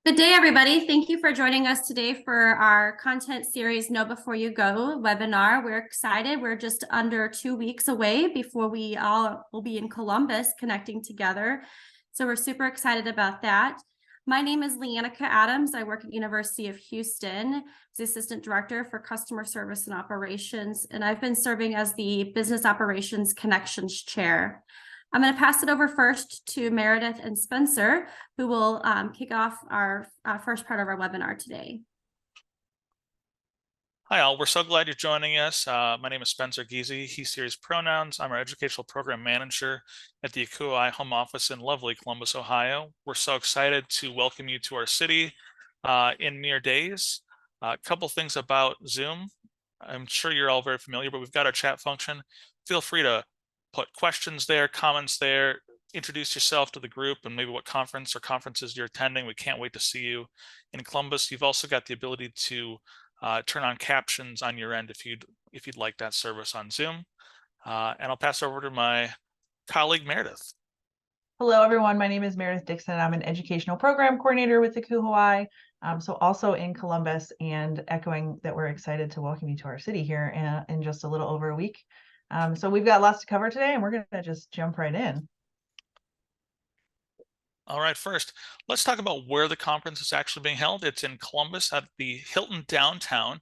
Good day, everybody. Thank you for joining us today for our content series Know Before You Go webinar. We're excited. We're just under 2 weeks away before we all will be in Columbus connecting together. So we're super excited about that. My name is Leannica Adams. I work at University of Houston as the Assistant Director for Customer Service and Operations, and I've been serving as the Business Operations Connections Chair. I'm going to pass it over first to Meredith and Spencer, who will kick off our first part of our webinar today. Hi all, we're so glad you're joining us. My name is Spencer Giese, he, series pronouns. I'm our Educational Program Manager at the ACUHO-I home office in lovely Columbus, Ohio. We're so excited to welcome you to our city in mere days. A couple things about Zoom. I'm sure you're all very familiar, but we've got our chat function. Feel free to put questions there, comments there, introduce yourself to the group and maybe what conference or conferences you're attending. We can't wait to see you in Columbus. You've also got the ability to turn on captions on your end if you'd like that service on Zoom. And I'll pass over to my colleague Meredith. Hello, everyone. My name is Meredith Dixon. I'm an educational program coordinator with the ACUHO-I. So also in Columbus, and echoing that we're excited to welcome you to our city here in just a little over a week. So we've got lots to cover today, and we're going to just jump right in. All right, first, let's talk about where the conference is actually being held. It's in Columbus at the Hilton downtown.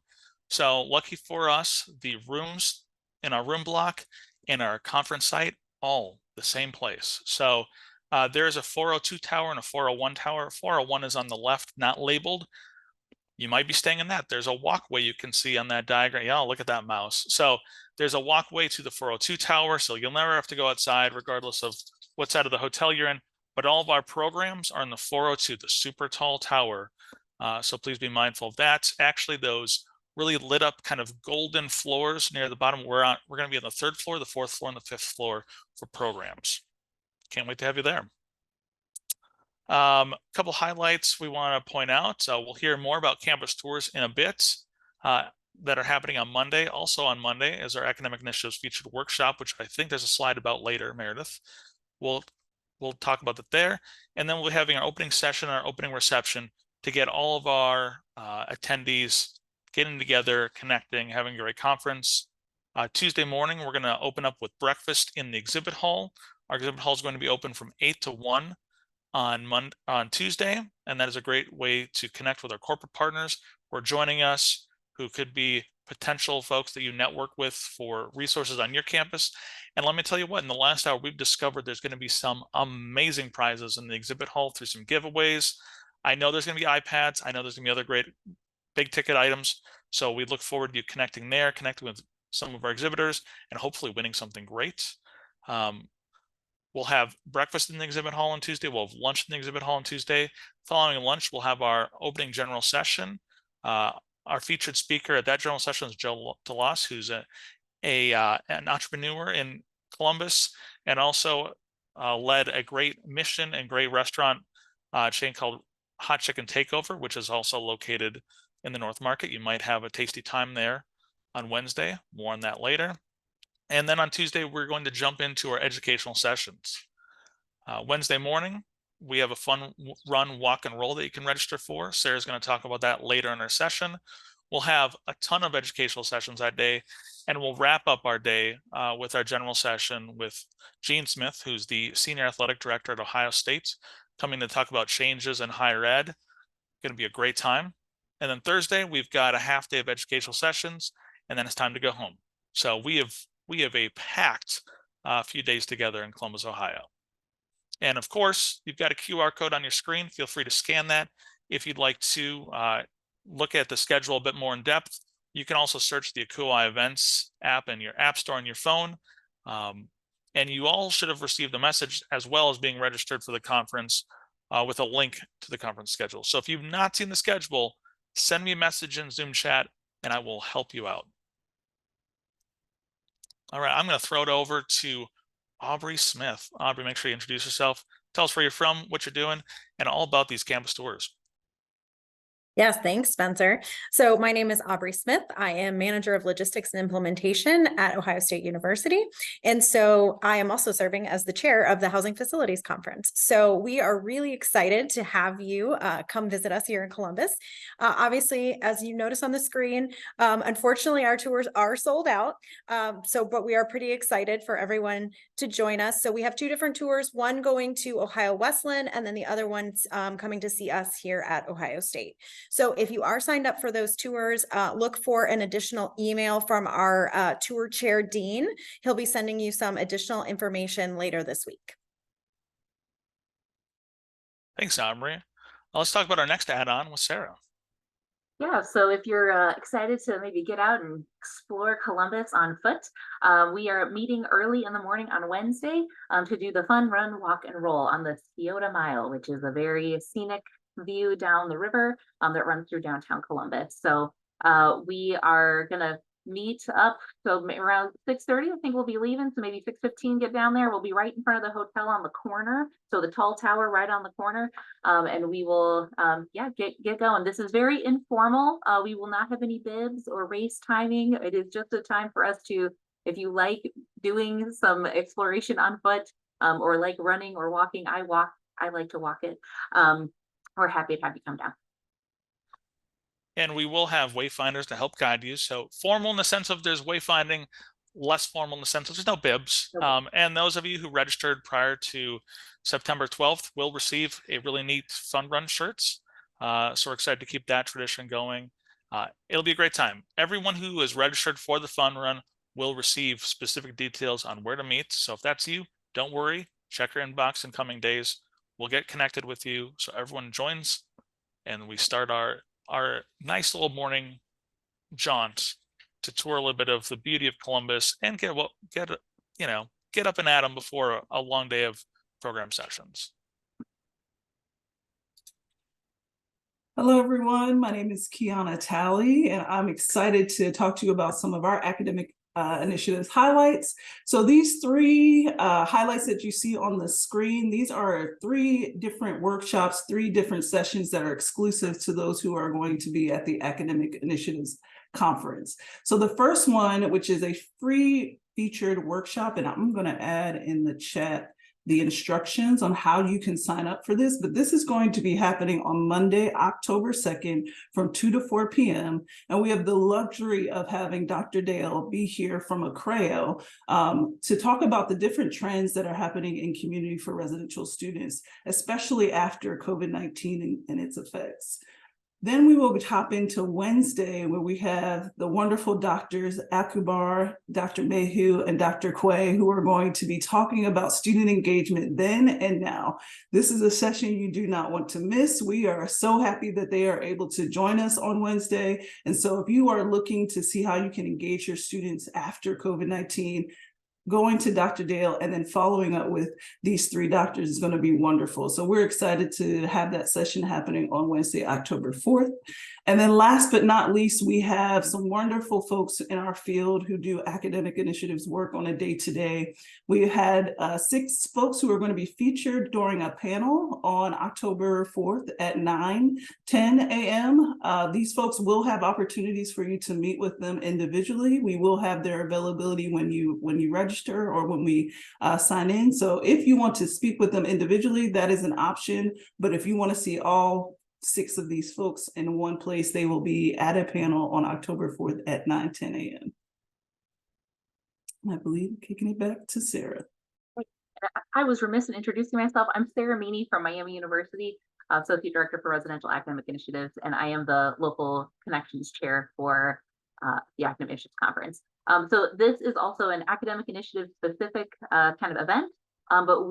So lucky for us, the rooms in our room block and our conference site, all the same place. So there is a 402 tower and a 401 tower. 401 is on the left, not labeled. You might be staying in that. There's a walkway you can see on that diagram. Yeah, look at that mouse. So there's a walkway to the 402 tower, so you'll never have to go outside regardless of what side of the hotel you're in. But all of our programs are in the 402, the super tall tower. So please be mindful of that. Actually, those really lit up kind of golden floors near the bottom. We're going to be on the 3rd floor, the 4th floor, and the 5th floor for programs. Can't wait to have you there. A couple highlights we want to point out. We'll hear more about campus tours in a bit that are happening on Monday. Also on Monday is our Academic Initiatives Featured Workshop, which I think there's a slide about later, Meredith. We'll talk about that there. And then we'll be having our opening session, our opening reception to get all of our attendees getting together, connecting, having a great conference. Tuesday morning, we're going to open up with breakfast in the exhibit hall. Our exhibit hall is going to be open from 8 to 1 on Tuesday, and that is a great way to connect with our corporate partners who are joining us, who could be potential folks that you network with for resources on your campus. And let me tell you what, in the last hour, we've discovered there's going to be some amazing prizes in the exhibit hall through some giveaways. I know there's going to be iPads. I know there's going to be other great big ticket items. So we look forward to you connecting there, connecting with some of our exhibitors, and hopefully winning something great. We'll have breakfast in the exhibit hall on Tuesday. We'll have lunch in the exhibit hall on Tuesday. Following lunch, we'll have our opening general session. Our featured speaker at that general session is Joe DeLoss, who's an entrepreneur in Columbus and also led a great mission and great restaurant chain called Hot Chicken Takeover, which is also located in the North Market. You might have a tasty time there on Wednesday. More on that later. And then on Tuesday, we're going to jump into our educational sessions. Wednesday morning, we have a fun run, walk, and roll that you can register for. Sarah's going to talk about that later in our session. We'll have a ton of educational sessions that day, and we'll wrap up our day with our general session with Gene Smith, who's the Senior Athletic Director at Ohio State, coming to talk about changes in higher ed. Going to be a great time. And then Thursday, we've got a half day of educational sessions, and then it's time to go home. So we have a packed few days together in Columbus, Ohio. And of course, you've got a QR code on your screen. Feel free to scan that. If you'd like to look at the schedule a bit more in depth, you can also search the ACUHO-I Events app in your app store on your phone. And you all should have received a message as well as being registered for the conference with a link to the conference schedule. So if you've not seen the schedule, send me a message in Zoom chat and I will help you out. All right, I'm going to throw it over to Aubrey Smith. Aubrey, make sure you introduce yourself. Tell us where you're from, what you're doing, and all about these campus tours. Yes, thanks, Spencer. So my name is Aubrey Smith. I am Manager of Logistics and Implementation at Ohio State University. And so I am also serving as the chair of the Housing Facilities Conference. So we are really excited to have you come visit us here in Columbus. Obviously, as you notice on the screen, unfortunately, our tours are sold out. But we are pretty excited for everyone to join us. So we have two different tours, one going to Ohio Wesleyan, and then the other one's coming to see us here at Ohio State. So if you are signed up for those tours, look for an additional email from our tour chair, Dean. He'll be sending you some additional information later this week. Thanks, Aubrey. Let's talk about our next add-on with Sarah. Yeah, so if you're excited to maybe get out and explore Columbus on foot, we are meeting early in the morning on Wednesday to do the fun run, walk, and roll on the Scioto Mile, which is a very scenic view down the river that runs through downtown Columbus. So we are gonna meet up, so around 6:30 I think we'll be leaving, so maybe 6:15 get down there. We'll be right in front of the hotel on the corner, so the tall tower right on the corner, and we will get going. This is very informal. We will not have any bibs or race timing. It is just a time for us to, if you like doing some exploration on foot or like running or walking, I like to walk it. We're happy to have you come down. And we will have wayfinders to help guide you. So formal in the sense of there's wayfinding, less formal in the sense of there's no bibs. Okay. And those of you who registered prior to September 12th will receive a really neat fun run shirts. So we're excited to keep that tradition going. It'll be a great time. Everyone who is registered for the fun run will receive specific details on where to meet. So if that's you, don't worry, check your inbox in coming days. We'll get connected with you so everyone joins and we start our nice little morning jaunt to tour a little bit of the beauty of Columbus and get up and at 'em before a long day of program sessions. Hello, everyone. My name is Kiana Talley, and I'm excited to talk to you about some of our academic initiatives highlights. So these three highlights that you see on the screen, these are 3 different workshops, 3 different sessions that are exclusive to those who are going to be at the Academic Initiatives Conference. So the first one, which is a free featured workshop, and I'm going to add in the chat the instructions on how you can sign up for this, but this is going to be happening on Monday, October 2nd from 2 to 4 p.m. And we have the luxury of having Dr. Dale be here from ACUHO-I to talk about the different trends that are happening in community for residential students, especially after COVID-19 and its effects. Then we will hop into Wednesday, where we have the wonderful doctors Akubar, Dr. Mayhew, and Dr. Quay, who are going to be talking about student engagement then and now. This is a session you do not want to miss. We are so happy that they are able to join us on Wednesday. And so if you are looking to see how you can engage your students after COVID-19, going to Dr. Dale and then following up with these 3 doctors is going to be wonderful. So we're excited to have that session happening on Wednesday, October 4th. And then last but not least, we have some wonderful folks in our field who do academic initiatives work on a day-to-day. We had 6 folks who are going to be featured during a panel on October 4th at 9:10 a.m. These folks will have opportunities for you to meet with them individually. We will have their availability when you register or when we sign in. So if you want to speak with them individually, that is an option. But if you want to see all 6 of these folks in one place, they will be at a panel on October 4th at 9:10 a.m. I believe kicking it back to Sarah. I was remiss in introducing myself. I'm Sarah Meany from Miami University, Associate Director for Residential Academic Initiatives, and I am the local connections chair for the Academic Initiatives Conference. So this is also an academic initiative specific kind of event, but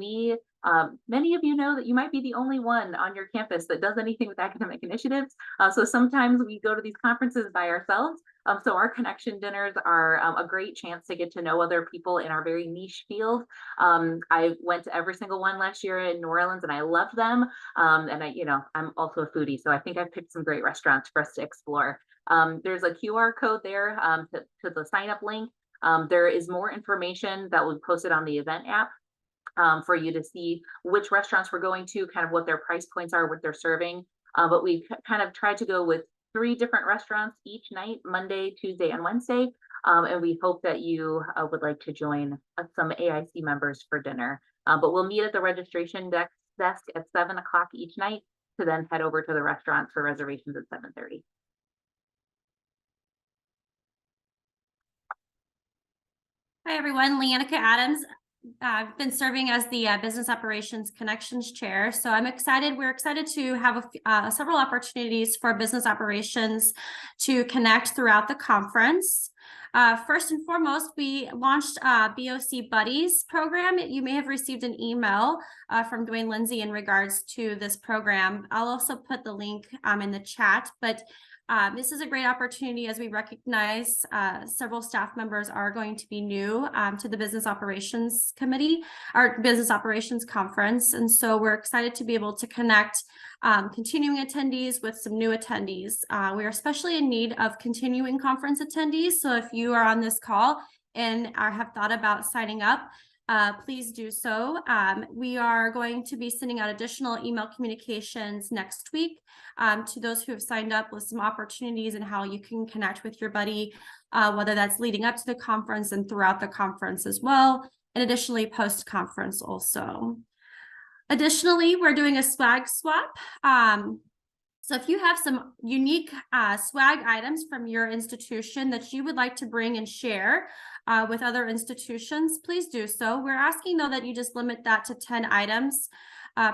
many of you know that you might be the only one on your campus that does anything with academic initiatives. So sometimes we go to these conferences by ourselves. So our connection dinners are a great chance to get to know other people in our very niche field. I went to every single one last year in New Orleans and I loved them. And I'm also a foodie, so I think I've picked some great restaurants for us to explore. There's a QR code there to the sign up link. There is more information that will be posted on the event app for you to see which restaurants we're going to, kind of what their price points are, what they're serving. But we kind of tried to go with 3 different restaurants each night, Monday, Tuesday, and Wednesday. And we hope that you would like to join some AIC members for dinner. But we'll meet at the registration desk at 7 o'clock each night to then head over to the restaurants for reservations at 7:30. Hi, everyone. Leannica Adams. I've been serving as the Business Operations Connections Chair. So I'm excited. We're excited to have several opportunities for business operations to connect throughout the conference. First and foremost, we launched BOC Buddies program. You may have received an email from Dwayne Lindsay in regards to this program. I'll also put the link in the chat, but this is a great opportunity as we recognize several staff members are going to be new to the Business Operations Committee, our Business Operations Conference. And so we're excited to be able to connect continuing attendees with some new attendees. We are especially in need of continuing conference attendees. So if you are on this call and have thought about signing up, please do so. We are going to be sending out additional email communications next week to those who have signed up with some opportunities and how you can connect with your buddy, whether that's leading up to the conference and throughout the conference as well, and additionally post-conference also. Additionally, we're doing a swag swap. So if you have some unique swag items from your institution that you would like to bring and share with other institutions, please do so. We're asking, though, that you just limit that to 10 items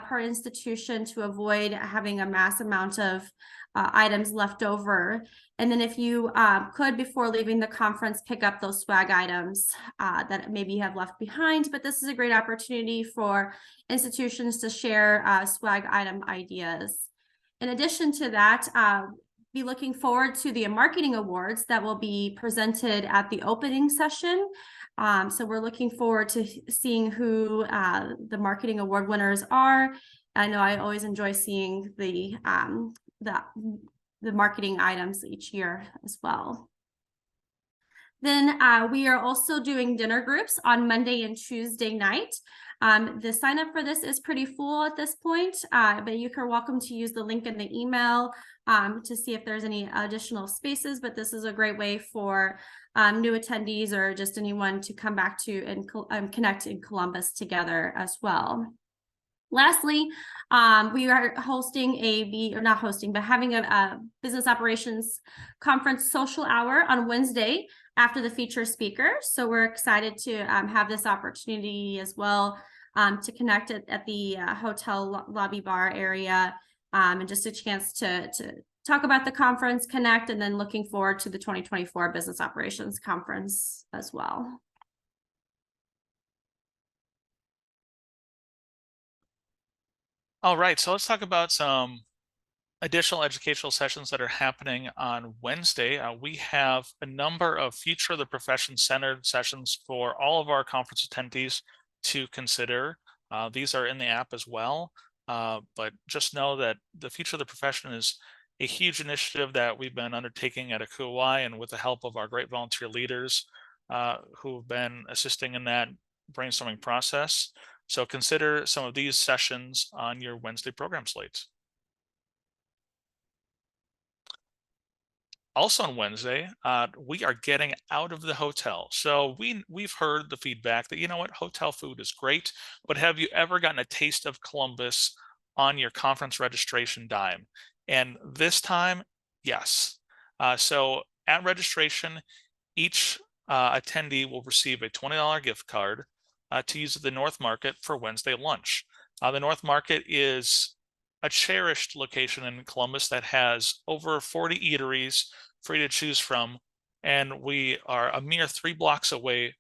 per institution to avoid having a mass amount of items left over. And then if you could, before leaving the conference, pick up those swag items that maybe you have left behind. But this is a great opportunity for institutions to share swag item ideas. In addition to that, be looking forward to the marketing awards that will be presented at the opening session. So we're looking forward to seeing who the marketing award winners are. I know I always enjoy seeing the marketing items each year as well. Then we are also doing dinner groups on Monday and Tuesday night. The sign up for this is pretty full at this point, but you are welcome to use the link in the email to see if there's any additional spaces. But this is a great way for new attendees or just anyone to come back to and connect in Columbus together as well. Lastly, we are hosting having a business operations conference social hour on Wednesday after the feature speaker. So we're excited to have this opportunity as well to connect at the hotel lobby bar area and just a chance to talk about the conference, connect, and then looking forward to the 2024 Business Operations Conference as well. All right, so let's talk about some additional educational sessions that are happening on Wednesday. We have a number of Future of the Profession centered sessions for all of our conference attendees to consider. These are in the app as well, but just know that the Future of the Profession is a huge initiative that we've been undertaking at ACUHO-I and with the help of our great volunteer leaders who have been assisting in that brainstorming process. So consider some of these sessions on your Wednesday program slates. Also on Wednesday, we are getting out of the hotel. So we've heard the feedback that, you know what, hotel food is great, but have you ever gotten a taste of Columbus on your conference registration dime? And this time, yes. So at registration, each attendee will receive a $20 gift card to use at the North Market for Wednesday lunch. The North Market is a cherished location in Columbus that has over 40 eateries for you to choose from, and we are a mere 3 blocks away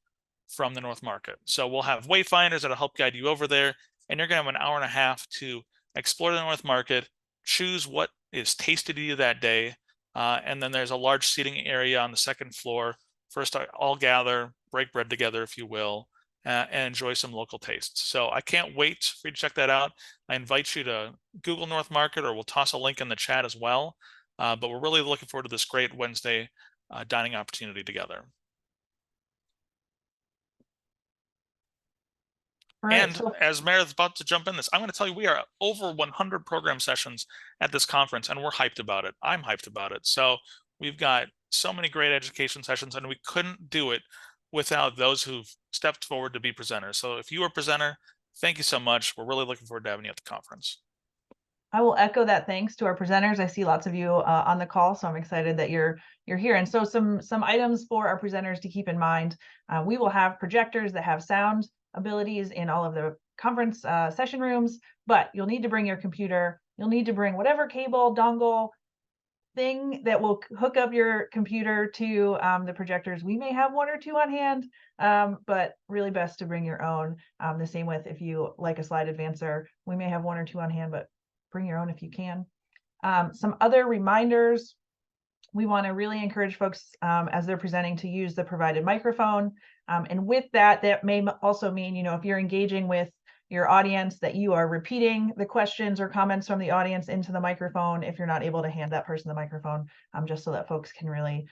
from the North Market. So we'll have wayfinders that'll help guide you over there, and you're going to have an hour and a half to explore the North Market, choose what is tasty to you that day, and then there's a large seating area on the second floor for us to all gather, break bread together, if you will, and enjoy some local tastes. So I can't wait for you to check that out. I invite you to Google North Market, or we'll toss a link in the chat as well. But we're really looking forward to this great Wednesday dining opportunity together. All right, And as Meredith's about to jump in this, I'm going to tell you we are over 100 program sessions at this conference, and we're hyped about it. I'm hyped about it. So we've got so many great education sessions, and we couldn't do it without those who've stepped forward to be presenters. So if you are a presenter, thank you so much. We're really looking forward to having you at the conference. I will echo that thanks to our presenters. I see lots of you on the call, so I'm excited that you're here. And so some items for our presenters to keep in mind. We will have projectors that have sound abilities in all of the conference session rooms, but you'll need to bring your computer. You'll need to bring whatever cable, dongle, thing that will hook up your computer to the projectors. We may have one or two on hand, but really best to bring your own. The same with if you like a slide advancer, we may have one or two on hand, but bring your own if you can. Some other reminders, we want to really encourage folks as they're presenting to use the provided microphone. And with that, that may also mean, if you're engaging with your audience, that you are repeating the questions or comments from the audience into the microphone if you're not able to hand that person the microphone, just so that folks can really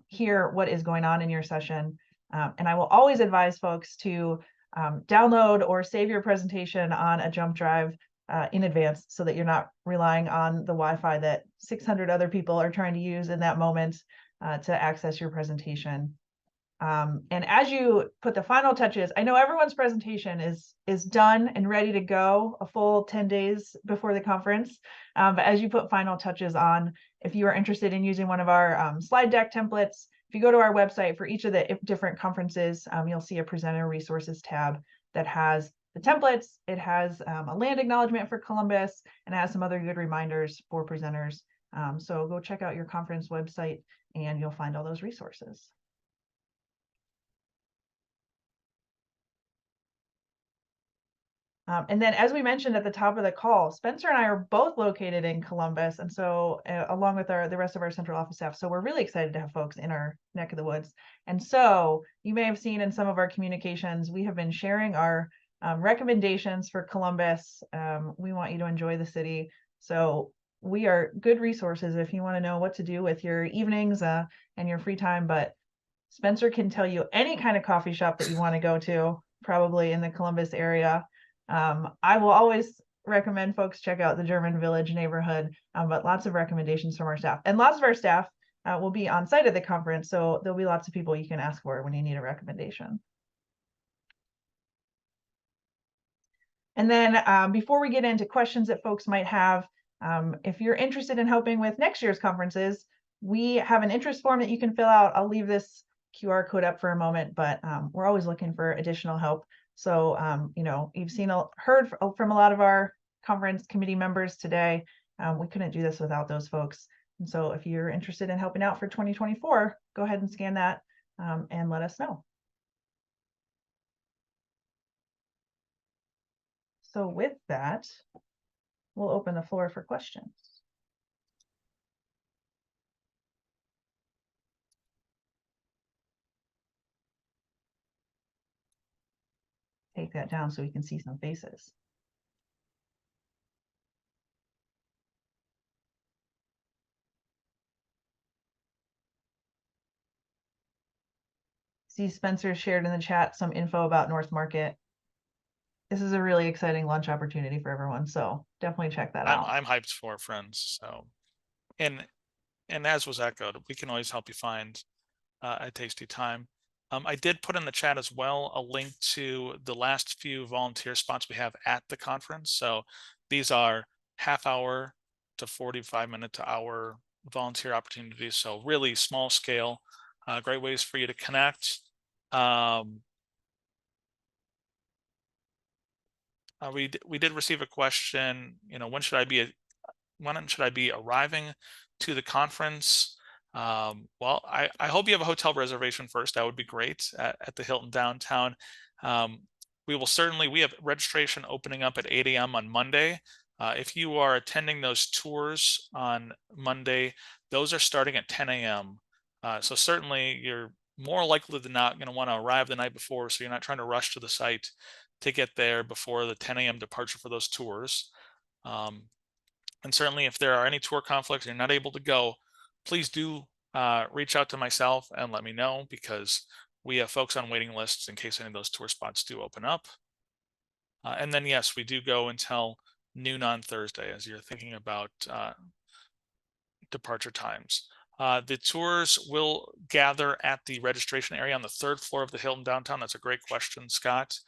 hear what is going on in your session. And I will always advise folks to download or save your presentation on a jump drive in advance, so that you're not relying on the Wi-Fi that 600 other people are trying to use in that moment to access your presentation. And as you put the final touches, I know everyone's presentation is done and ready to go a full 10 days before the conference. But as you put final touches on, if you are interested in using one of our slide deck templates, if you go to our website for each of the different conferences, you'll see a presenter resources tab that has the templates. It has a land acknowledgement for Columbus, and it has some other good reminders for presenters. So go check out your conference website and you'll find all those resources. And then, as we mentioned at the top of the call, Spencer and I are both located in Columbus, and so along with the rest of our central office staff. So we're really excited to have folks in our neck of the woods. And so you may have seen in some of our communications, we have been sharing our recommendations for Columbus. We want you to enjoy the city. So we are good resources if you want to know what to do with your evenings and your free time. But Spencer can tell you any kind of coffee shop that you want to go to, probably in the Columbus area. I will always recommend folks check out the German Village neighborhood, but lots of recommendations from our staff. And lots of our staff will be on site at the conference, so there'll be lots of people you can ask for when you need a recommendation. And then before we get into questions that folks might have, if you're interested in helping with next year's conferences, we have an interest form that you can fill out. I'll leave this QR code up for a moment, but we're always looking for additional help. So, you've heard from a lot of our conference committee members today. We couldn't do this without those folks. And so if you're interested in helping out for 2024, go ahead and scan that and let us know. So with that, we'll open the floor for questions. Take that down so we can see some faces. See, Spencer shared in the chat some info about North Market. This is a really exciting lunch opportunity for everyone, so definitely check that out. I'm hyped for it, friends. So, and as was echoed, we can always help you find a tasty time. I did put in the chat as well a link to the last few volunteer spots we have at the conference. So these are half-hour to 45-minute to hour volunteer opportunities. So really small scale, great ways for you to connect. We did receive a question. When should I be arriving to the conference? Well, I hope you have a hotel reservation first. That would be great at the Hilton downtown. We have registration opening up at 8 a.m. on Monday. If you are attending those tours on Monday, those are starting at 10 a.m. So certainly you're more likely than not going to want to arrive the night before, so you're not trying to rush to the site to get there before the 10 a.m. departure for those tours. And certainly if there are any tour conflicts and you're not able to go, please do reach out to myself and let me know, because we have folks on waiting lists in case any of those tour spots do open up. And then, yes, we do go until noon on Thursday as you're thinking about departure times. The tours will gather at the registration area on the 3rd floor of the Hilton downtown. That's a great question, Scott.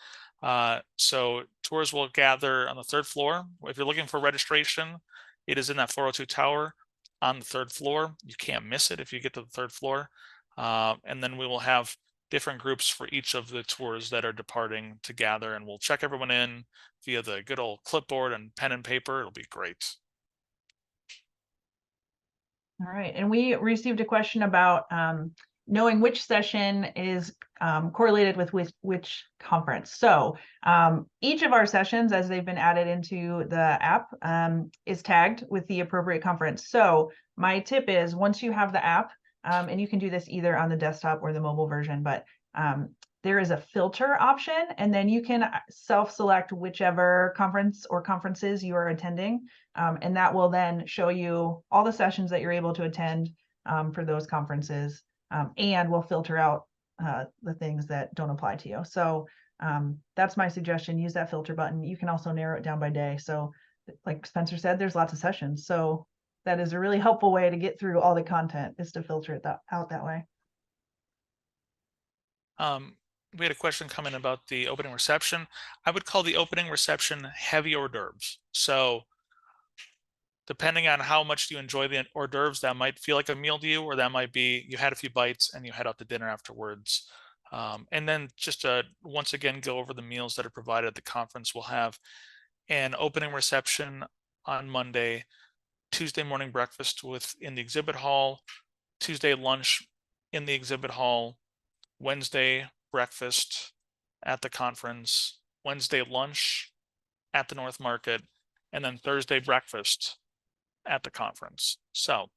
So tours will gather on the 3rd floor. If you're looking for registration, it is in that 402 tower on the 3rd floor. You can't miss it if you get to the 3rd floor. And then we will have different groups for each of the tours that are departing to gather, and we'll check everyone in via the good old clipboard and pen and paper. It'll be great. All right, and we received a question about knowing which session is correlated with which conference. So each of our sessions, as they've been added into the app, is tagged with the appropriate conference. So my tip is, once you have the app, and you can do this either on the desktop or the mobile version, but there is a filter option, and then you can self-select whichever conference or conferences you are attending. And that will then show you all the sessions that you're able to attend for those conferences, and will filter out the things that don't apply to you. So that's my suggestion. Use that filter button. You can also narrow it down by day. So like Spencer said, there's lots of sessions. So that is a really helpful way to get through all the content, is to filter it out that way. We had a question come in about the opening reception. I would call the opening reception heavy hors d'oeuvres. So depending on how much you enjoy the hors d'oeuvres, that might feel like a meal to you, or that might be you had a few bites and you head out to dinner afterwards. And then just to once again go over the meals that are provided at the conference. We'll have an opening reception on Monday, Tuesday morning breakfast in the exhibit hall, Tuesday lunch in the exhibit hall, Wednesday breakfast at the conference, Wednesday lunch at the North Market, and then Thursday breakfast at the conference. So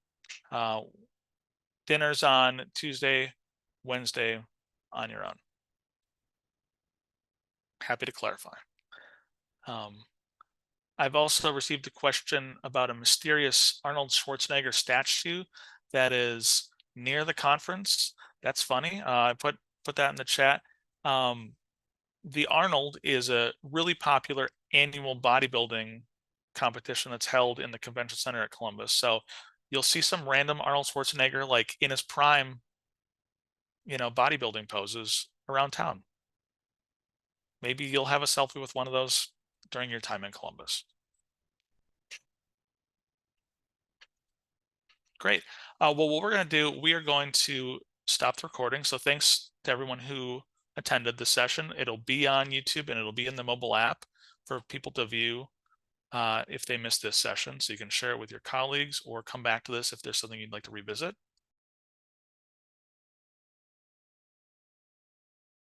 dinners on Tuesday, Wednesday on your own. Happy to clarify. I've also received a question about a mysterious Arnold Schwarzenegger statue that is near the conference. That's funny. I put that in the chat. The Arnold is a really popular annual bodybuilding competition that's held in the convention center at Columbus. So you'll see some random Arnold Schwarzenegger, like in his prime, bodybuilding poses around town. Maybe you'll have a selfie with one of those during your time in Columbus. Great. Well, what we're going to do, we are going to stop the recording. So thanks to everyone who attended the session. It'll be on YouTube and it'll be in the mobile app for people to view if they missed this session. So you can share it with your colleagues or come back to this if there's something you'd like to revisit.